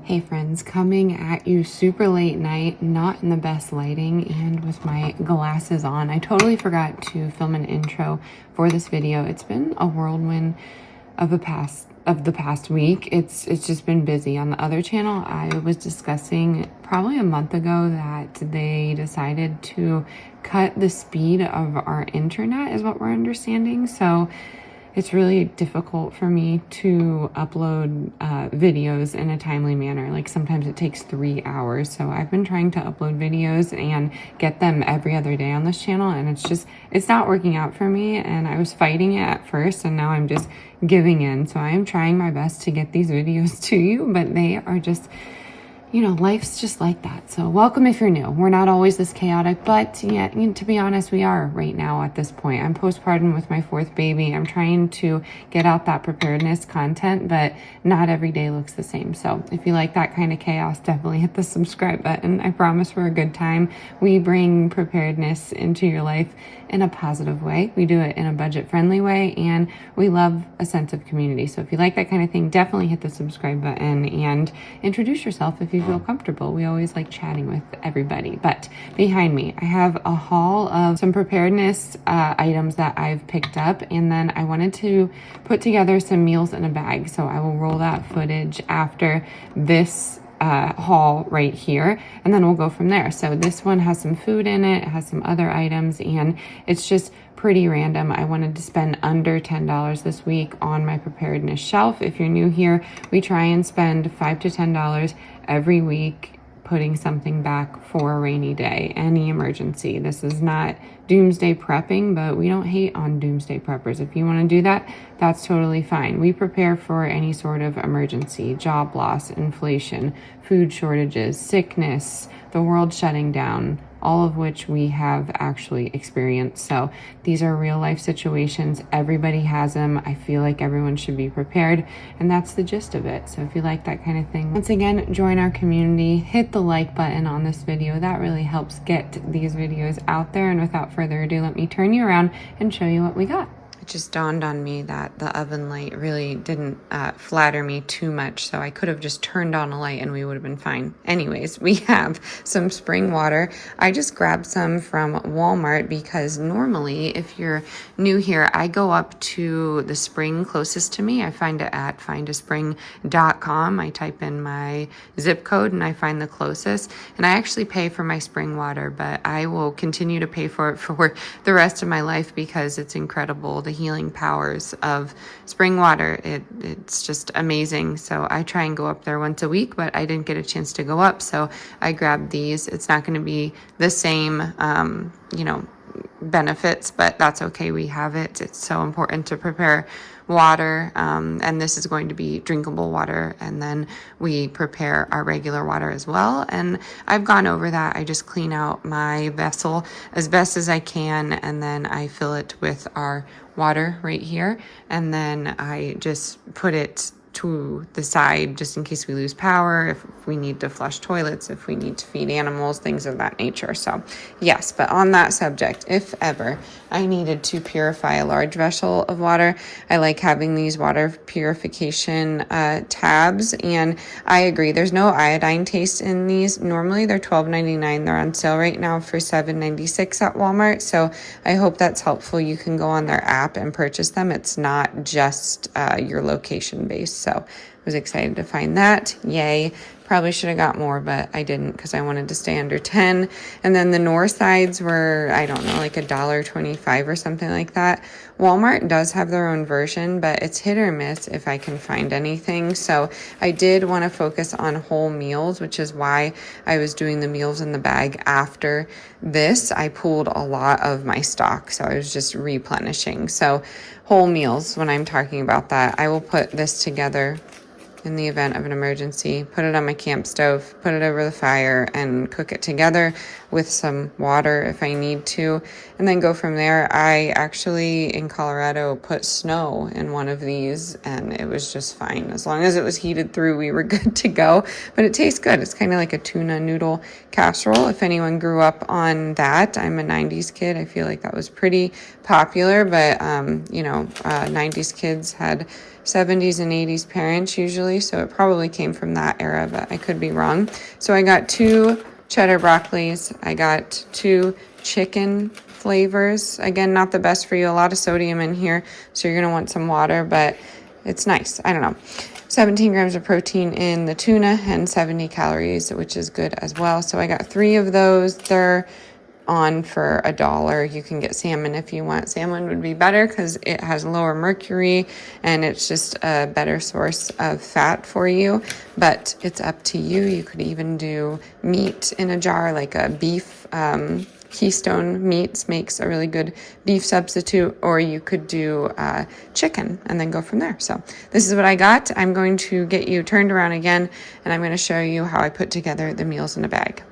Hey friends, coming at you super late night, not in the best lighting and with my glasses on. I totally forgot to film an intro for this video. It's been a whirlwind of the past week. It's just been busy. On the other channel, I was discussing probably a month ago that they decided to cut the speed of our internet is what we're understanding. So it's really difficult for me to upload videos in a timely manner. Like sometimes it takes 3 hours. So I've been trying to upload videos and get them every other day on this channel. And it's not working out for me. And I was fighting it at first and now I'm just giving in. So I am trying my best to get these videos to you, but they are just, you know, life's just like that. So welcome if you're new. We're not always this chaotic, but yeah, to be honest, we are right now at this point. I'm postpartum with my 4th baby. I'm trying to get out that preparedness content, but not every day looks the same. So if you like that kind of chaos, definitely hit the subscribe button. I promise we're a good time. We bring preparedness into your life in a positive way. We do it in a budget-friendly way, and we love a sense of community. So if you like that kind of thing, definitely hit the subscribe button and introduce yourself if you feel comfortable. We always like chatting with everybody. But behind me, I have a haul of some preparedness items that I've picked up, and then I wanted to put together some meals in a bag. So I will roll that footage after this haul right here, and then we'll go from there. So this one has some food in it, it has some other items, and it's just pretty random. I wanted to spend under $10 this week on my preparedness shelf. If you're new here, we try and spend $5 to $10 every week putting something back for a rainy day, any emergency. This is not doomsday prepping, but we don't hate on doomsday preppers. If you want to do that, that's totally fine. We prepare for any sort of emergency: job loss, inflation, food shortages, sickness, the world shutting down, all of which we have actually experienced. So these are real life situations. Everybody has them. I feel like everyone should be prepared, and that's the gist of it. So if you like that kind of thing, once again, join our community, hit the like button on this video. That really helps get these videos out there. And without further ado, let me turn you around and show you what we got. It just dawned on me that the oven light really didn't flatter me too much, so I could have just turned on a light and we would have been fine. Anyways, we have some spring water. I just grabbed some from Walmart because normally, if you're new here, I go up to the spring closest to me. I find it at findaspring.com. I type in my zip code and I find the closest, and I actually pay for my spring water, but I will continue to pay for it for the rest of my life because it's incredible. The healing powers of spring water, it's just amazing. So I try and go up there once a week, but I didn't get a chance to go up, so I grabbed these. It's not going to be the same benefits, but that's okay. We have it. It's so important to prepare water, and this is going to be drinkable water, and then we prepare our regular water as well. And I've gone over that. I just clean out my vessel as best as I can, and then I fill it with our water right here, and then I just put it to the side just in case we lose power, if we need to flush toilets, if we need to feed animals, things of that nature. So yes, but on that subject, if ever I needed to purify a large vessel of water, I like having these water purification tabs, and I agree, there's no iodine taste in these. Normally they're $12.99. They're on sale right now for $7.96 at Walmart, so I hope that's helpful. You can go on their app and purchase them. It's not just your location based. So I was excited to find that. Yay. Probably should have got more, but I didn't because I wanted to stay under 10. And then the North sides were, I don't know, like $1.25 or something like that. Walmart does have their own version, but it's hit or miss if I can find anything. So I did want to focus on whole meals, which is why I was doing the meals in the bag after this. I pulled a lot of my stock, so I was just replenishing. So whole meals, when I'm talking about that, I will put this together in the event of an emergency, put it on my camp stove, put it over the fire, and cook it together with some water if I need to, and then go from there. I actually, in Colorado, put snow in one of these, and it was just fine. As long as it was heated through, we were good to go, but it tastes good. It's kind of like a tuna noodle casserole, if anyone grew up on that. I'm a 90s kid. I feel like that was pretty popular, but, 90s kids had 70s and 80s parents usually, so it probably came from that era, but I could be wrong. So I got 2 cheddar broccolis. I got 2 chicken flavors. Again, not the best for you. A lot of sodium in here, so you're going to want some water, but it's nice. I don't know. 17 grams of protein in the tuna and 70 calories, which is good as well. So I got 3 of those. They're on for $1. You can get salmon if you want. Salmon would be better because it has lower mercury and it's just a better source of fat for you, but it's up to you. You could even do meat in a jar, like a beef. Keystone Meats makes a really good beef substitute, or you could do chicken and then go from there. So this is what I got. I'm going to get you turned around again, and I'm going to show you how I put together the meals in a bag.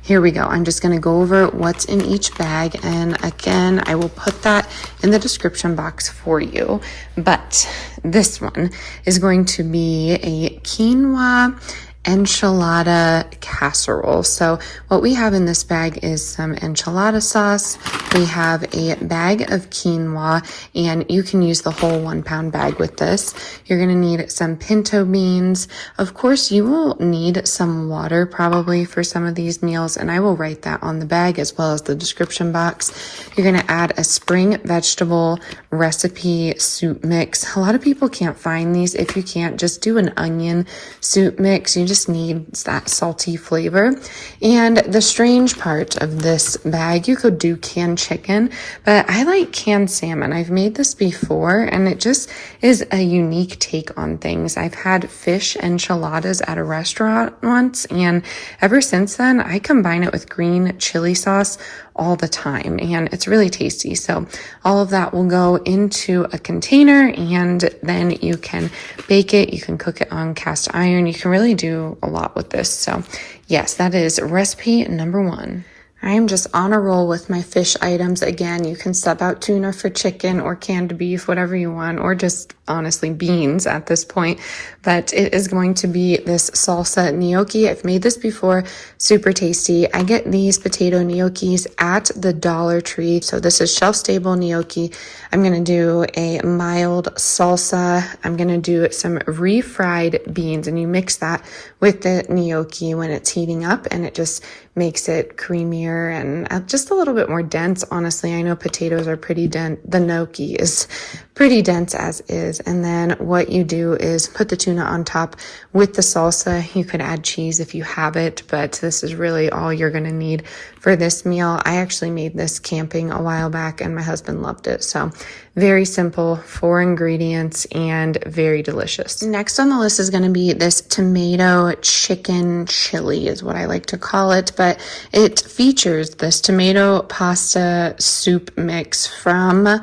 Here we go. I'm just going to go over what's in each bag, and again, I will put that in the description box for you. But this one is going to be a quinoa enchilada casserole. So what we have in this bag is some enchilada sauce. We have a bag of quinoa, and you can use the whole 1 pound bag with this. You're going to need some pinto beans. Of course, you will need some water probably for some of these meals, and I will write that on the bag as well as the description box. You're going to add a spring vegetable recipe soup mix. A lot of people can't find these. If you can't, just do an onion soup mix. You just need that salty flavor. And the strange part of this bag, you could do canned chicken, but I like canned salmon. I've made this before, and it just is a unique take on things. I've had fish enchiladas at a restaurant once, and ever since then, I combine it with green chili sauce all the time, and it's really tasty. So all of that will go into a container, and then you can bake it. You can cook it on cast iron. You can really do a lot with this. So yes, that is recipe number 1. I am just on a roll with my fish items. Again, you can sub out tuna for chicken or canned beef, whatever you want, or just honestly beans at this point. But it is going to be this salsa gnocchi. I've made this before, super tasty. I get these potato gnocchis at the Dollar Tree. So this is shelf-stable gnocchi. I'm going to do a mild salsa. I'm going to do some refried beans, and you mix that with the gnocchi when it's heating up, and it just makes it creamier and just a little bit more dense. Honestly, I know potatoes are pretty dense. The gnocchi is pretty dense as is. And then what you do is put the tuna on top with the salsa. You could add cheese if you have it, but this is really all you're going to need for this meal. I actually made this camping a while back, and my husband loved it. So very simple, 4 ingredients, and very delicious. Next on the list is going to be this tomato chicken chili is what I like to call it, but it features this tomato pasta soup mix from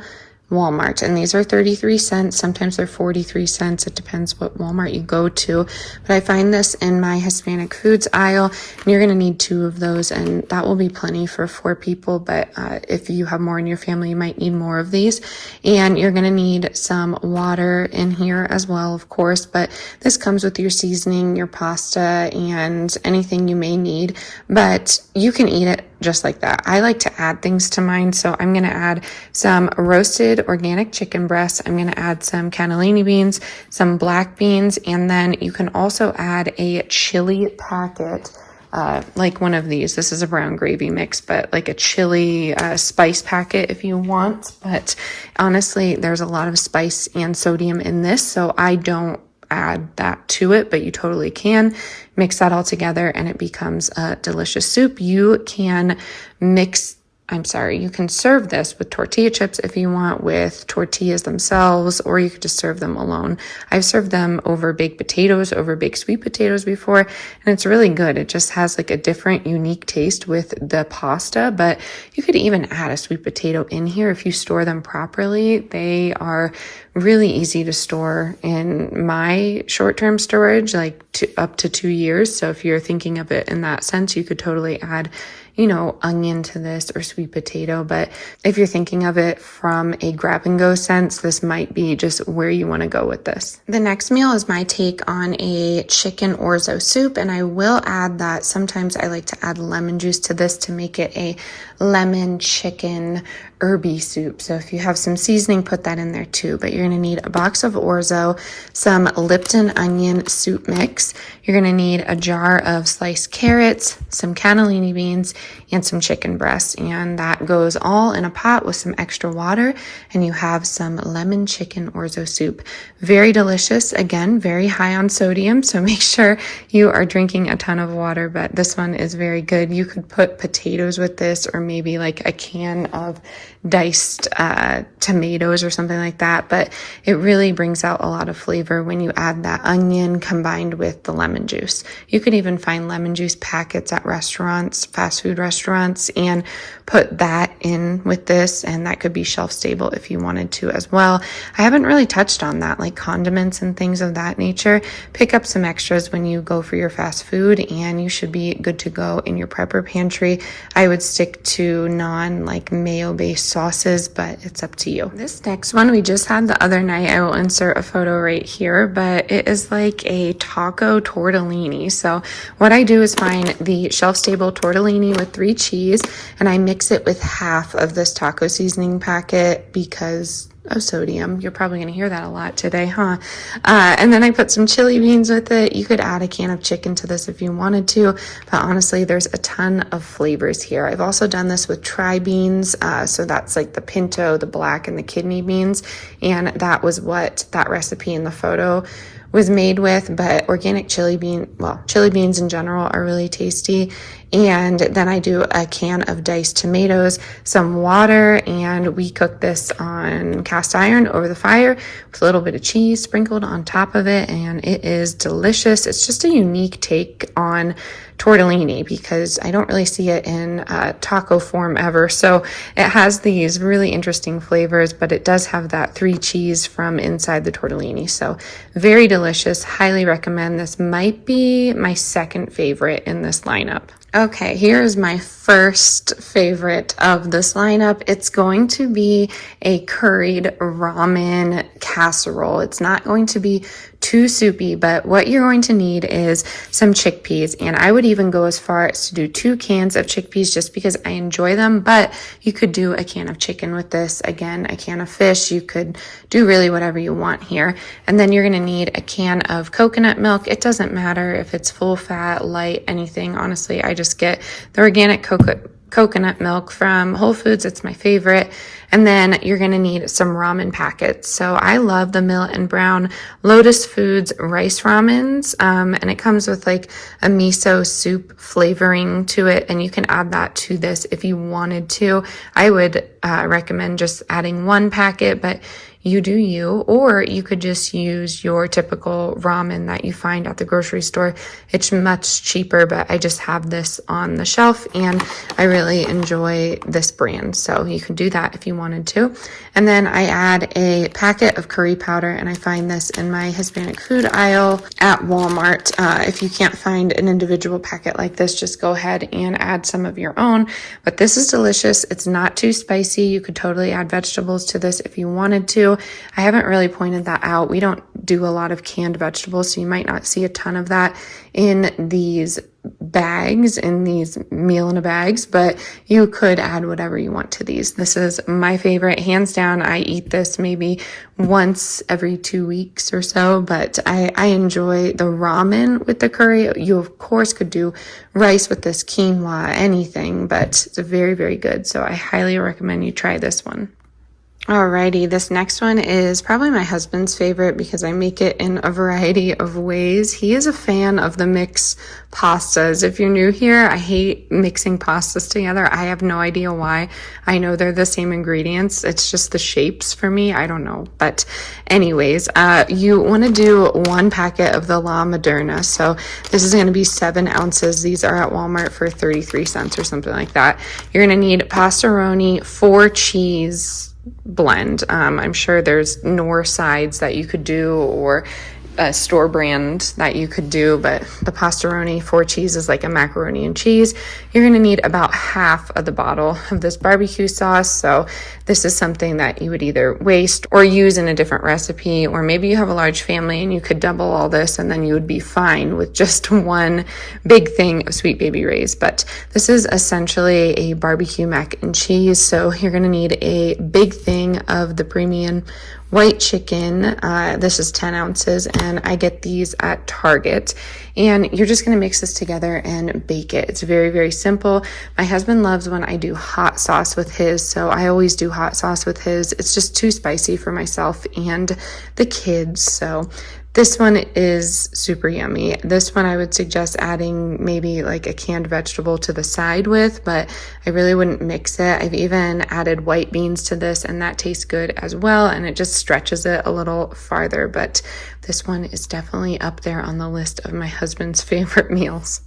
Walmart, and these are 33 cents. Sometimes they're 43 cents. It depends what Walmart you go to, but I find this in my Hispanic foods aisle, and you're going to need 2 of those, and that will be plenty for 4 people, but if you have more in your family, you might need more of these. And you're going to need some water in here as well, of course, but this comes with your seasoning, your pasta, and anything you may need, but you can eat it just like that. I like to add things to mine, so I'm going to add some roasted organic chicken breasts. I'm going to add some cannellini beans, some black beans, and then you can also add a chili packet, like one of these. This is a brown gravy mix, but like a chili spice packet if you want. But honestly, there's a lot of spice and sodium in this, so I don't add that to it, but you totally can mix that all together and it becomes a delicious soup. You can you can serve this with tortilla chips if you want, with tortillas themselves, or you could just serve them alone. I've served them over baked potatoes, over baked sweet potatoes before, and it's really good. It just has like a different, unique taste with the pasta, but you could even add a sweet potato in here if you store them properly. They are really easy to store in my short-term storage, like up to 2 years. So if you're thinking of it in that sense, you could totally add you know, onion to this or sweet potato. But if you're thinking of it from a grab and go sense, this might be just where you want to go with this. The next meal is my take on a chicken orzo soup, and I will add that sometimes I like to add lemon juice to this to make it a lemon chicken herby soup. So if you have some seasoning, put that in there too. But you're going to need a box of orzo, some Lipton onion soup mix. You're going to need a jar of sliced carrots, some cannellini beans, and some chicken breasts. And that goes all in a pot with some extra water, and you have some lemon chicken orzo soup. Very delicious. Again, very high on sodium, so make sure you are drinking a ton of water, but this one is very good. You could put potatoes with this, or maybe like a can of diced tomatoes or something like that, but it really brings out a lot of flavor when you add that onion combined with the lemon juice. You could even find lemon juice packets at restaurants, fast food restaurants, and put that in with this, and that could be shelf stable if you wanted to as well. I haven't really touched on that, like condiments and things of that nature. Pick up some extras when you go for your fast food, and you should be good to go in your prepper pantry. I would stick to like mayo-based sauces, but it's up to you. This next one we just had the other night. I will insert a photo right here, but it is like a taco tortellini. So what I do is find the shelf-stable tortellini with 3 cheese, and I mix it with half of this taco seasoning packet because of sodium. You're probably going to hear that a lot today, huh? And then I put some chili beans with it. You could add a can of chicken to this if you wanted to, but honestly, there's a ton of flavors here. I've also done this with tri beans. So that's like the pinto, the black, and the kidney beans. And that was what that recipe in the photo was made with, but organic chili beans in general are really tasty. And then I do a can of diced tomatoes, some water, and we cook this on cast iron over the fire with a little bit of cheese sprinkled on top of it, and it is delicious. It's just a unique take on tortellini because I don't really see it in taco form ever. So it has these really interesting flavors, but it does have that 3 cheese from inside the tortellini. So very delicious. Highly recommend. This might be my second favorite in this lineup. Okay, here is my first favorite of this lineup. It's going to be a curried ramen casserole. It's not going to be too soupy, but what you're going to need is some chickpeas. And I would even go as far as to do 2 cans of chickpeas just because I enjoy them, but you could do a can of chicken with this. Again, a can of fish. You could do really whatever you want here. And then you're going to need a can of coconut milk. It doesn't matter if it's full fat, light, anything. Honestly, I just get the organic coconut milk from Whole Foods. It's my favorite. And then you're going to need some ramen packets. So I love the Millet & Brown Lotus Foods rice ramens. And it comes with like a miso soup flavoring to it. And you can add that to this if you wanted to. I would recommend just adding 1 packet, but you do you, or you could just use your typical ramen that you find at the grocery store. It's much cheaper, but I just have this on the shelf and I really enjoy this brand. So you could do that if you wanted to. And then I add a packet of curry powder, and I find this in my Hispanic food aisle at Walmart. If you can't find an individual packet like this, just go ahead and add some of your own. But this is delicious. It's not too spicy. You could totally add vegetables to this if you wanted to. I haven't really pointed that out. We don't do a lot of canned vegetables, so you might not see a ton of that in these bags, in these meal in a bags, but you could add whatever you want to these. This is my favorite, hands down. I eat this maybe once every 2 weeks or so, but I enjoy the ramen with the curry. You of course could do rice with this, quinoa, anything, but it's very, very good. So I highly recommend you try this one. Alrighty, this next one is probably my husband's favorite because I make it in a variety of ways. He is a fan of the mixed pastas. If you're new here, I hate mixing pastas together. I have no idea why. I know they're the same ingredients. It's just the shapes for me. I don't know. But anyways, you want to do 1 packet of the La Moderna. So this is going to be 7 ounces. These are at Walmart for 33 cents or something like that. You're going to need pastaroni, 4 cheese blend. I'm sure there's Knorr sides that you could do, or a store brand that you could do, but the pastaroni 4 cheese is like a macaroni and cheese. You're gonna need about half of the bottle of this barbecue sauce. So this is something that you would either waste or use in a different recipe, or maybe you have a large family and you could double all this and then you would be fine with just one big thing of Sweet Baby Ray's. But this is essentially a barbecue mac and cheese. So you're gonna need a big thing of the premium white chicken. This is 10 ounces and I get these at Target, and you're just going to mix this together and bake it. It's very, very simple. My husband loves when I do hot sauce with his, so I always do hot sauce with his. It's just too spicy for myself and the kids, so this one is super yummy. This one I would suggest adding maybe like a canned vegetable to the side with, but I really wouldn't mix it. I've even added white beans to this and that tastes good as well, and it just stretches it a little farther. But this one is definitely up there on the list of my husband's favorite meals.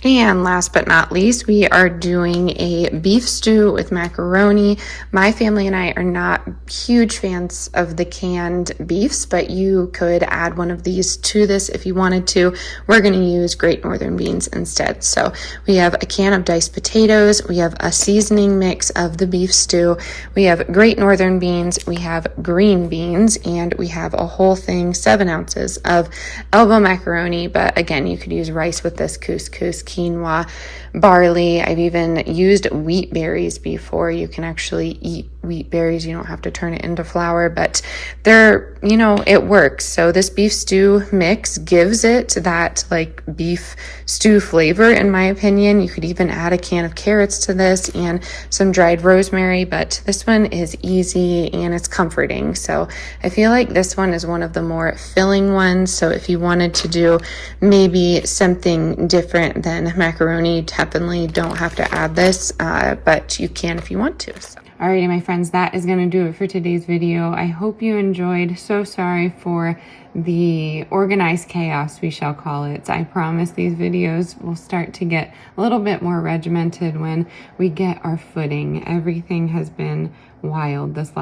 And last but not least, we are doing a beef stew with macaroni. My family and I are not huge fans of the canned beefs, but you could add one of these to this if you wanted to. We're going to use Great Northern beans instead. So we have a can of diced potatoes. We have a seasoning mix of the beef stew. We have Great Northern beans. We have green beans, and we have a whole thing, 7 ounces of elbow macaroni. But again, you could use rice with this, couscous, quinoa, barley. I've even used wheat berries before. You can actually eat wheat berries. You don't have to turn it into flour, but they're, you know, it works. So this beef stew mix gives it that like beef stew flavor, in my opinion. You could even add a can of carrots to this and some dried rosemary, but this one is easy and it's comforting. So I feel like this one is one of the more filling ones. So if you wanted to do maybe something different than macaroni, definitely don't have to add this, but you can if you want to. So. Alrighty, my friends, that is going to do it for today's video. I hope you enjoyed. So sorry for the organized chaos, we shall call it. I promise these videos will start to get a little bit more regimented when we get our footing. Everything has been wild this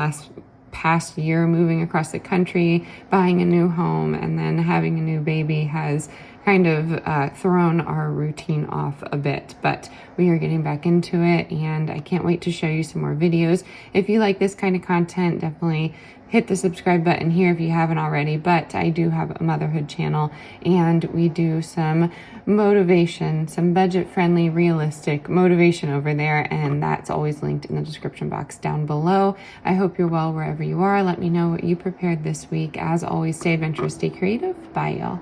past year, moving across the country, buying a new home, and then having a new baby has kind of thrown our routine off a bit, but we are getting back into it, and I can't wait to show you some more videos. If you like this kind of content, definitely hit the subscribe button here if you haven't already. But I do have a motherhood channel, and we do some motivation, some budget-friendly, realistic motivation over there, and that's always linked in the description box down below. I hope you're well wherever you are. Let me know what you prepared this week. As always, stay adventurous, stay creative. Bye, y'all.